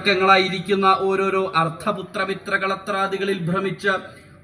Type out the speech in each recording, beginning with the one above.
ായിരിക്കുന്ന ഓരോരോ അർത്ഥപുത്രമിത്രകളത്രാദികളിൽ ഭ്രമിച്ച്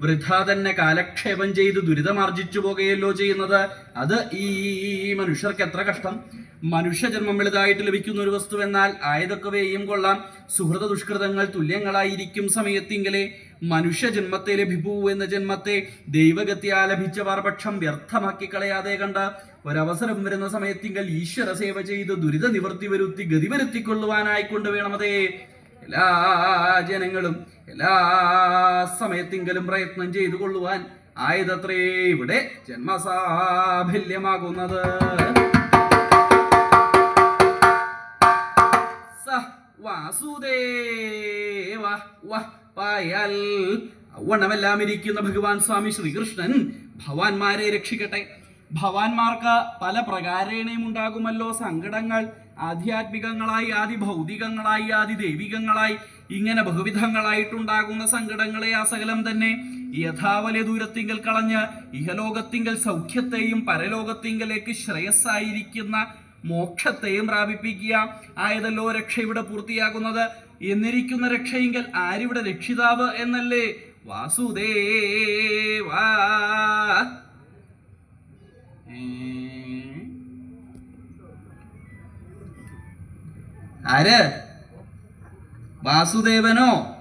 വൃഥ തന്നെ കാലക്ഷേപം ചെയ്ത് ദുരിതമാർജിച്ചു പോകുകയല്ലോ ചെയ്യുന്നത്. അത് ഈ മനുഷ്യർക്ക് എത്ര കഷ്ടം. മനുഷ്യജന്മം വലുതായിട്ട് ലഭിക്കുന്ന ഒരു വസ്തു എന്നാൽ ആയതൊക്കെയും കൊള്ളാം. സുഹൃത ദുഷ്കൃതങ്ങൾ തുല്യങ്ങളായിരിക്കും സമയത്തിങ്കലെ മനുഷ്യജന്മത്തെ ലഭിപ്പൂ എന്ന ജന്മത്തെ ദൈവഗത്യാ ലഭിച്ച പാർപക്ഷം വ്യർത്ഥമാക്കി കളയാതെ കണ്ട ഒരവസരം വരുന്ന സമയത്തിങ്കൽ ഈശ്വര സേവ ചെയ്ത് ദുരിത നിവൃത്തി വരുത്തി ഗതി വരുത്തിക്കൊള്ളുവാനായിക്കൊണ്ട് വേണമതേ എല്ലാ ജനങ്ങളും എല്ലാ സമയത്തിങ്കലും പ്രയത്നം ചെയ്തു കൊള്ളുവാൻ ആയതത്രേ ഇവിടെ ജന്മസാഫല്യമാകുന്നത്. വാസുദേവ പായാൽ ഔവണ്ണമെല്ലാം ഇരിക്കുന്ന ഭഗവാൻ സ്വാമി ശ്രീകൃഷ്ണൻ ഭവാന്മാരെ രക്ഷിക്കട്ടെ. ഭവാന്മാർക്ക് പല പ്രകാരേണയും ഉണ്ടാകുമല്ലോ സങ്കടങ്ങൾ. ആധ്യാത്മികങ്ങളായി, ആദി ഭൗതികങ്ങളായി, ആദി ദൈവികങ്ങളായി, ഇങ്ങനെ ബഹുവിധങ്ങളായിട്ടുണ്ടാകുന്ന സങ്കടങ്ങളെ ആ സകലം തന്നെ യഥാവലിയ ദൂരത്തിങ്കൽ കളഞ്ഞ് ഇഹലോകത്തിങ്കൽ സൗഖ്യത്തെയും പരലോകത്തിങ്കലേക്ക് ശ്രേയസ്സായിരിക്കുന്ന മോക്ഷത്തെയും പ്രാപിപ്പിക്കുക ആയതല്ലോ രക്ഷ ഇവിടെ പൂർത്തിയാകുന്നത്. എന്നിരിക്കുന്ന രക്ഷയെങ്കിൽ ആരിവിടെ രക്ഷിതാവ് എന്നല്ലേ? വാസുദേവ. ആര്? വാസുദേവനോ?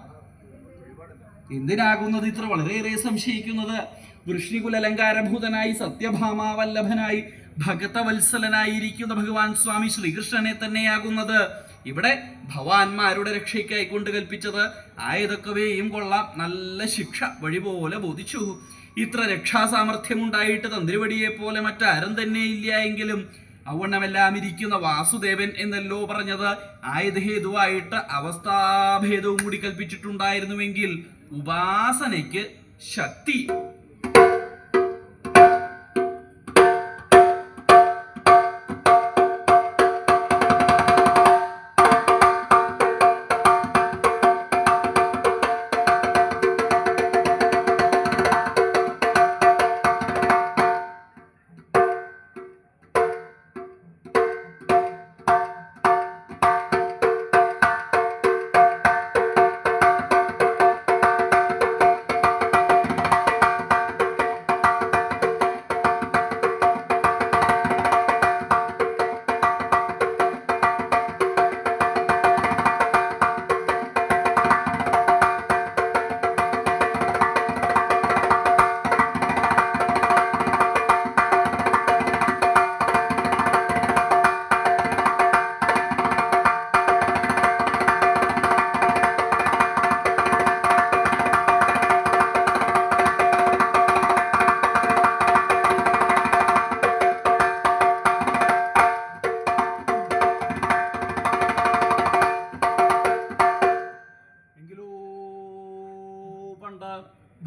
എന്തിനാകുന്നത് ഇത്ര വളരെയേറെ സംശയിക്കുന്നത്? വൃഷ്ണികുലലങ്കാരഭൂതനായി സത്യഭാമാവല്ലഭനായി ഭഗതവത്സലനായിരിക്കുന്ന ഭഗവാൻ സ്വാമി ശ്രീകൃഷ്ണനെ തന്നെയാകുന്നത് ഇവിടെ ഭവാന്മാരുടെ രക്ഷയ്ക്കായിക്കൊണ്ട് കൽപ്പിച്ചത്. ആയതൊക്കെയും കൊള്ളാം, നല്ല ശിക്ഷ വഴി പോലെ ബോധിച്ചു. ഇത്ര രക്ഷാസാമർഥ്യമുണ്ടായിട്ട് തന്ത്രിവടിയെ പോലെ മറ്റാരും തന്നെ ഇല്ല എങ്കിലും ഔവണ്ണമെല്ലാം ഇരിക്കുന്ന വാസുദേവൻ എന്നല്ലോ പറഞ്ഞത്. ആയത് ഹേതുവായിട്ട് അവസ്ഥാഭേദവും കൂടി കൽപ്പിച്ചിട്ടുണ്ടായിരുന്നുവെങ്കിൽ ഉപാസനയ്ക്ക് ശക്തി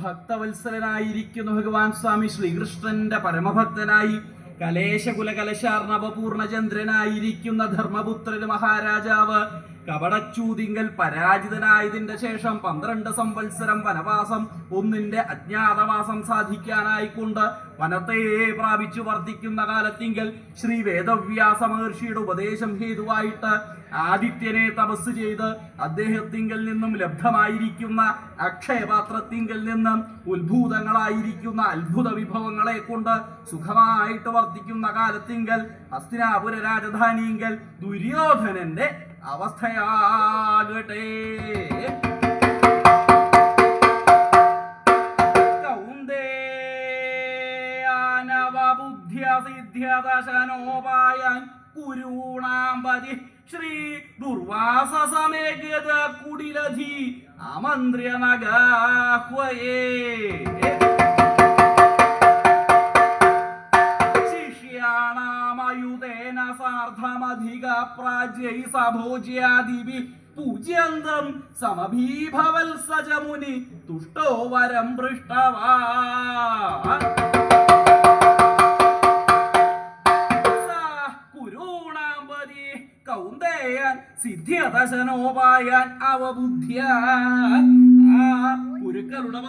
ഭക്തവത്സലനായിരിക്കുന്ന ഭഗവാൻ സ്വാമി ശ്രീകൃഷ്ണന്റെ പരമഭക്തനായി കലേശകുലകലശാർണവപൂർണചന്ദ്രനായിരിക്കുന്ന ധർമ്മപുത്രന് മഹാരാജാവ് കപടച്ചൂതിങ്കൽ പരാജിതനായതിന്റെ ശേഷം 12 സംവത്സരം വനവാസം, ഒന്നിന്റെ അജ്ഞാതവാസം സാധിക്കാനായിക്കൊണ്ട് വനത്തെ പ്രാപിച്ചു വർദ്ധിക്കുന്ന കാലത്തിങ്കൽ ശ്രീ വേദവ്യാസ മഹർഷിയുടെ ഉപദേശം ഹേതുവായിട്ട് ആദിത്യനെ തപസ് ചെയ്ത് അദ്ദേഹത്തിങ്കൽ നിന്നും ലബ്ധമായിരിക്കുന്ന അക്ഷയപാത്രത്തിങ്കൽ നിന്നും ഉത്ഭൂതങ്ങളായിരിക്കുന്ന അത്ഭുത വിഭവങ്ങളെ കൊണ്ട് സുഖമായിട്ട് വർദ്ധിക്കുന്ന കാലത്തിങ്കൽ ഹസ്തിനാപുര രാജധാനിയിങ്കൽ ദുര്യോധനന്റെ അവസ്ഥയാകട്ടെ. കൗന്ദേയാനവബുദ്ധ്യസിദ്ധ്യദശനോപായാൻ കുരൂണാംബതി ശ്രീ ദുർവാസസമേഗത കുടിലധി ആമന്ത്ര്യ നഗാഹ്വയേ. ശിഷ്യാണാമയുതേന സാർദ്ധമധിക പ്രാജ്യൈ സഭോജ്യാദിഭി പൂജ്യന്തം സമഭീഭവത്സജമുനി തുഷ്ടോ വരം പൃഷ്ടവാ. കൗന്ദേയൻ സിദ്ധ്യദശനോപായാൻ അവബുദ്ധ്യ. ഗുരുക്കളുടെ